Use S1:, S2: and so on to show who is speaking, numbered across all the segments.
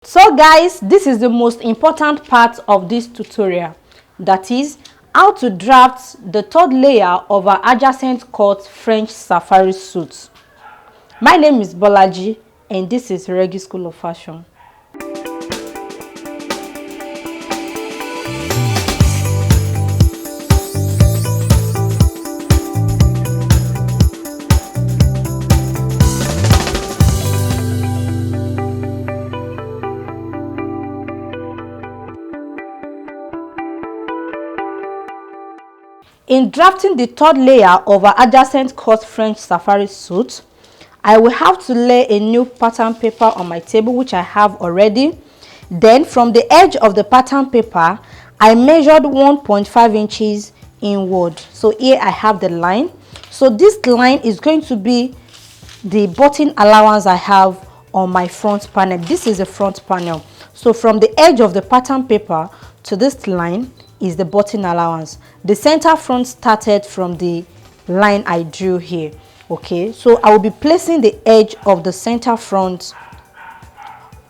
S1: So guys, this is the most important part of this tutorial, that is how to draft the third layer of our adjacent cut French safari suit. My name is Bolaji and this is Regi School of Fashion. In drafting the third layer of our adjacent cut French safari suit, I will have to lay a new pattern paper on my table, which I have already. Then from the edge of the pattern paper, I measured 1.5 inches inward. So here I have the line. So this line is going to be the button allowance I have on my front panel. This is the front panel. So from the edge of the pattern paper to this line is the button allowance. The center front started from the line I drew here. Okay, so I will be placing the edge of the center front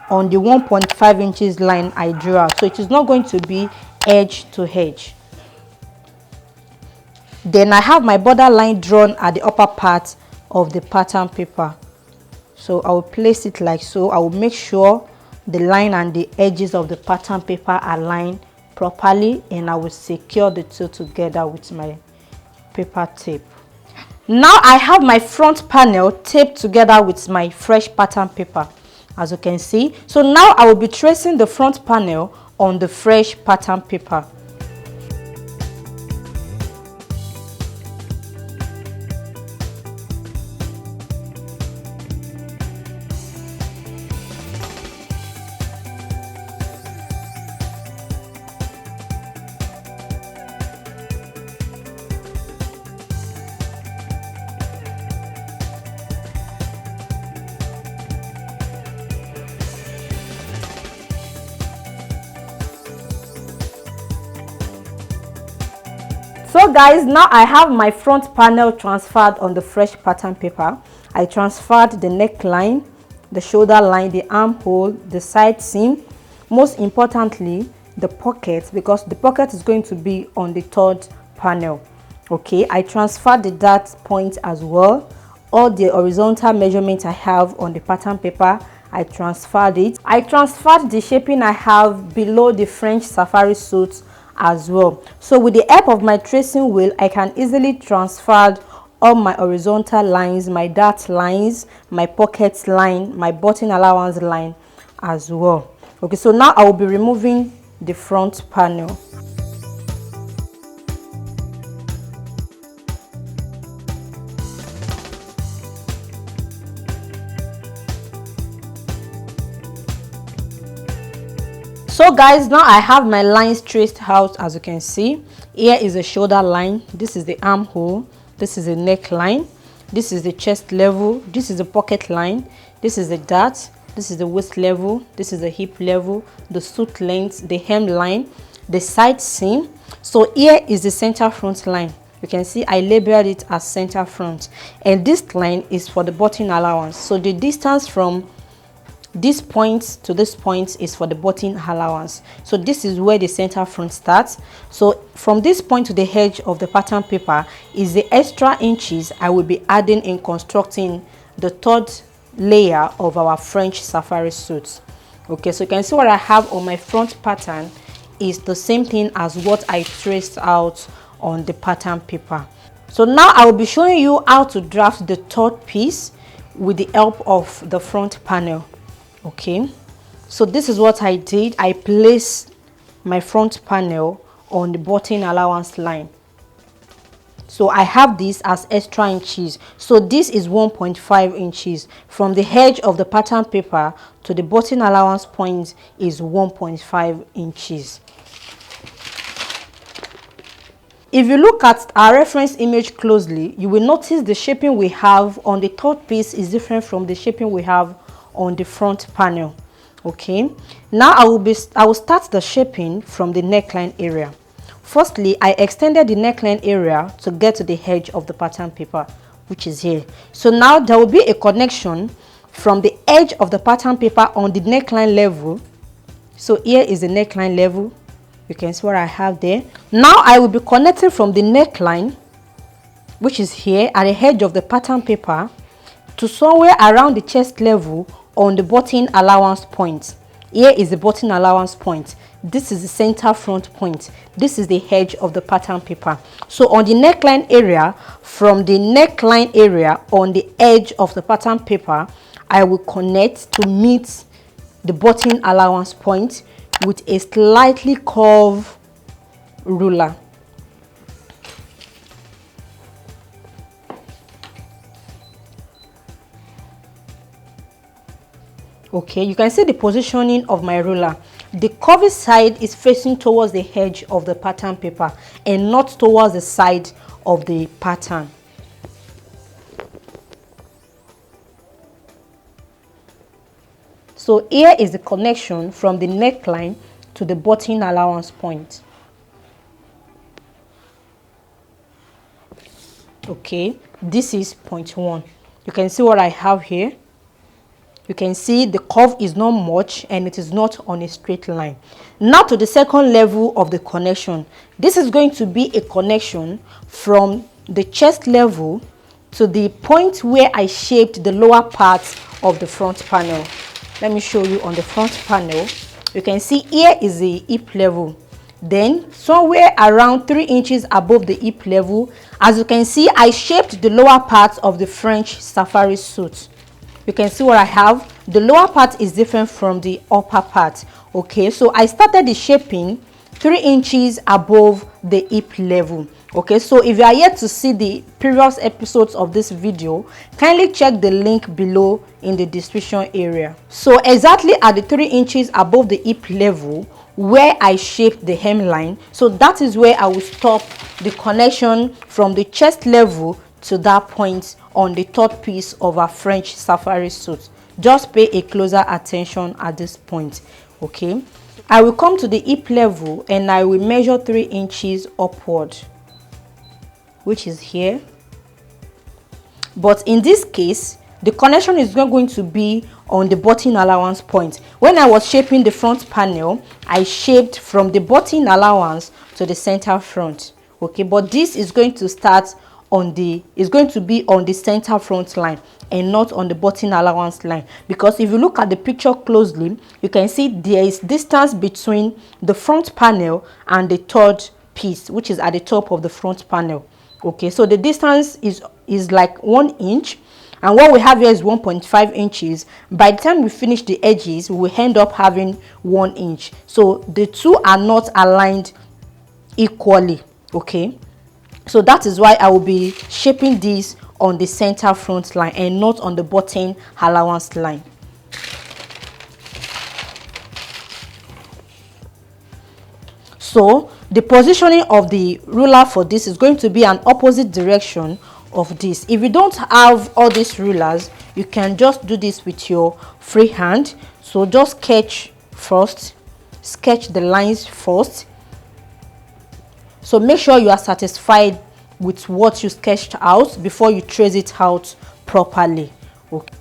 S1: on the 1.5 inches line I drew out. So it is not going to be edge to edge. Then I have my border line drawn at the upper part of the pattern paper. So I will place it like so. I will make sure the line and the edges of the pattern paper are aligned properly, and I will secure the two together with my paper tape. Now I have my front panel taped together with my fresh pattern paper, as you can see. So now I will be tracing the front panel on the fresh pattern paper. So guys, now I have my front panel transferred on the fresh pattern paper. I transferred the neckline, the shoulder line, the armhole, the side seam, most importantly the pocket, because the pocket is going to be on the third panel. Okay, I transferred the dart point as well. All the horizontal measurements I have on the pattern paper, I transferred it. I transferred the shaping I have below the French safari suit as well. So with the help of my tracing wheel, I can easily transfer all my horizontal lines, my dart lines, my pocket line, my button allowance line as well. Okay, so now I will be removing the front panel. So guys, now I have my lines traced out. As you can see, here is the shoulder line, this is the armhole, this is the neckline, this is the chest level, this is the pocket line, this is the dart, this is the waist level, this is the hip level, the suit length, the hem line, the side seam. So here is the center front line. You can see I labeled it as center front, and this line is for the button allowance. So the distance from this point to this point is for the button allowance. So this is where the center front starts. So from this point to the edge of the pattern paper is the extra inches I will be adding in constructing the third layer of our French safari suit. Okay, so you can see what I have on my front pattern is the same thing as what I traced out on the pattern paper. So now I will be showing you how to draft the third piece with the help of the front panel. Okay, so this is what I did. I placed my front panel on the button allowance line. So I have this as extra inches. So this is 1.5 inches. From the edge of the pattern paper to the button allowance point is 1.5 inches. If you look at our reference image closely, you will notice the shaping we have on the third piece is different from the shaping we have on the front panel. Okay, now I will start the shaping from the neckline area. Firstly, I extended the neckline area to get to the edge of the pattern paper, which is here. So now there will be a connection from the edge of the pattern paper on the neckline level. So here is the neckline level. You can see what I have there. Now I will be connecting from the neckline, which is here at the edge of the pattern paper, to somewhere around the chest level on the button allowance point. Here is the button allowance point. This is the center front point. This is the edge of the pattern paper. So on the neckline area, from the neckline area on the edge of the pattern paper, I will connect to meet the button allowance point with a slightly curved ruler. Okay, you can see the positioning of my ruler. The curved side is facing towards the edge of the pattern paper and not towards the side of the pattern. So here is the connection from the neckline to the button allowance point. Okay, this is point 1. You can see what I have here. You can see the curve is not much and it is not on a straight line. Now to the second level of the connection. This is going to be a connection from the chest level to the point where I shaped the lower part of the front panel. Let me show you on the front panel. You can see here is the hip level. Then somewhere around 3 inches above the hip level, as you can see, I shaped the lower part of the French safari suit. You can see what I have. The lower part is different from the upper part. Okay, so I started the shaping 3 inches above the hip level. Okay, so if you are yet to see the previous episodes of this video, kindly check the link below in the description area. So exactly at the 3 inches above the hip level where I shaped the hemline, so that is where I will stop the connection from the chest level to that point on the third piece of our French safari suit. Just pay a closer attention at this point. Okay, I will come to the hip level and I will measure 3 inches upward, which is here. But in this case, the connection is not going to be on the button allowance point. When I was shaping the front panel, I shaped from the button allowance to the center front. Okay, but this is going to start on the, is going to be on the center front line and not on the button allowance line, because if you look at the picture closely, you can see there is distance between the front panel and the third piece, which is at the top of the front panel. Okay, so the distance is like 1 inch, and what we have here is 1.5 inches. By the time we finish the edges, we will end up having 1 inch. So the two are not aligned equally. Okay, so that is why I will be shaping this on the center front line and not on the button allowance line. So the positioning of the ruler for this is going to be an opposite direction of this. If you don't have all these rulers, you can just do this with your free hand. So just sketch the lines first. So make sure you are satisfied with what you sketched out before you trace it out properly. Okay,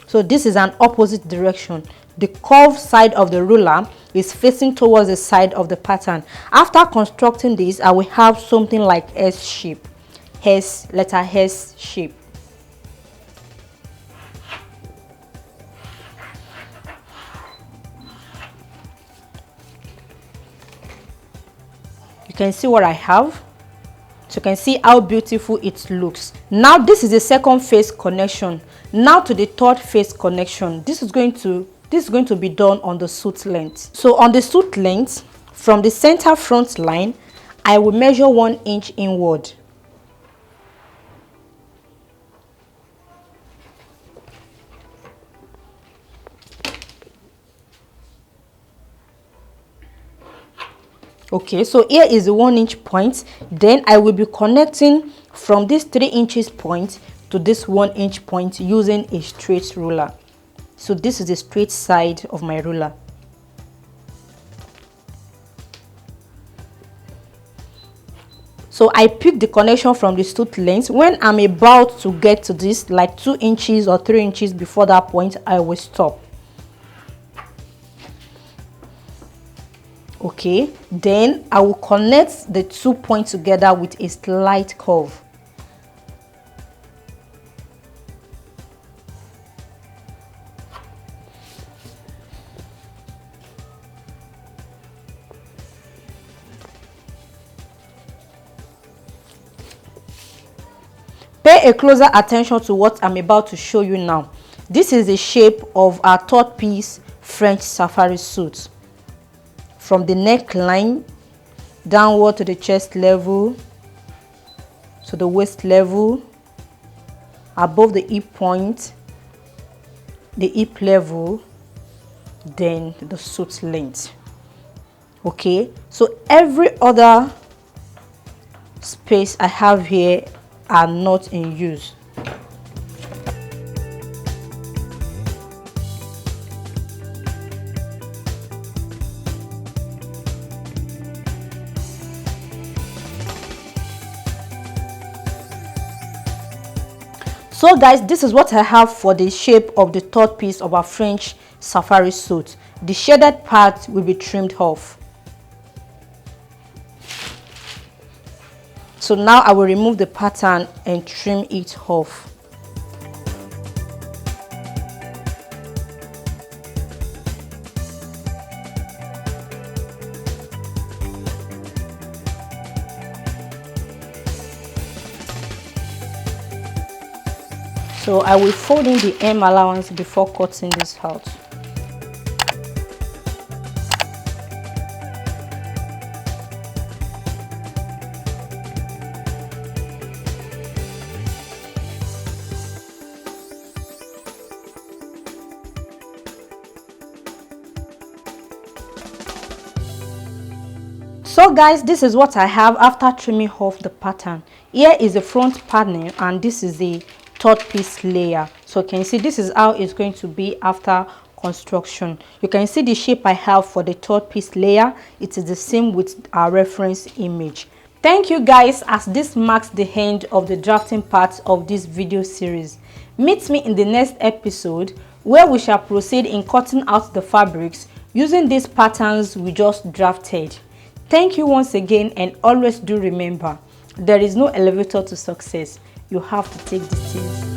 S1: so this is an opposite direction. The curved side of the ruler is facing towards the side of the pattern. After constructing this, I will have something like S shape, letter S shape. You can see what I have. So you can see how beautiful it looks. Now this is the second face connection. Now to the third face connection. This is going to be done on the suit length. So on the suit length, from the center front line, I will measure 1 inch inward. Okay, so here is the 1 inch point. Then I will be connecting from this 3 inches point to this 1 inch point using a straight ruler. So this is the straight side of my ruler. So I pick the connection from the stud length. When I'm about to get to this, like 2 inches or 3 inches before that point, I will stop. Okay, then I will connect the 2 points together with a slight curve. Pay a closer attention to what I'm about to show you now. This is the shape of our 3rd piece French safari suit. From the neckline downward to the chest level, to the waist level, above the hip point, the hip level, then the suit length. Okay, so every other space I have here are not in use. So guys, this is what I have for the shape of the 3rd piece of our French safari suit. The shaded part will be trimmed off. So now I will remove the pattern and trim it off. So I will fold in the hem allowance before cutting this out. So guys, this is what I have after trimming off the pattern. Here is the front panel and this is the 3rd piece layer. So you can see this is how it's going to be after construction. You can see the shape I have for the 3rd piece layer. It is the same with our reference image. Thank you guys, as this marks the end of the drafting part of this video series. Meet me in the next episode where we shall proceed in cutting out the fabrics using these patterns we just drafted. Thank you once again, and always do remember, there is no elevator to success. You have to take the stairs.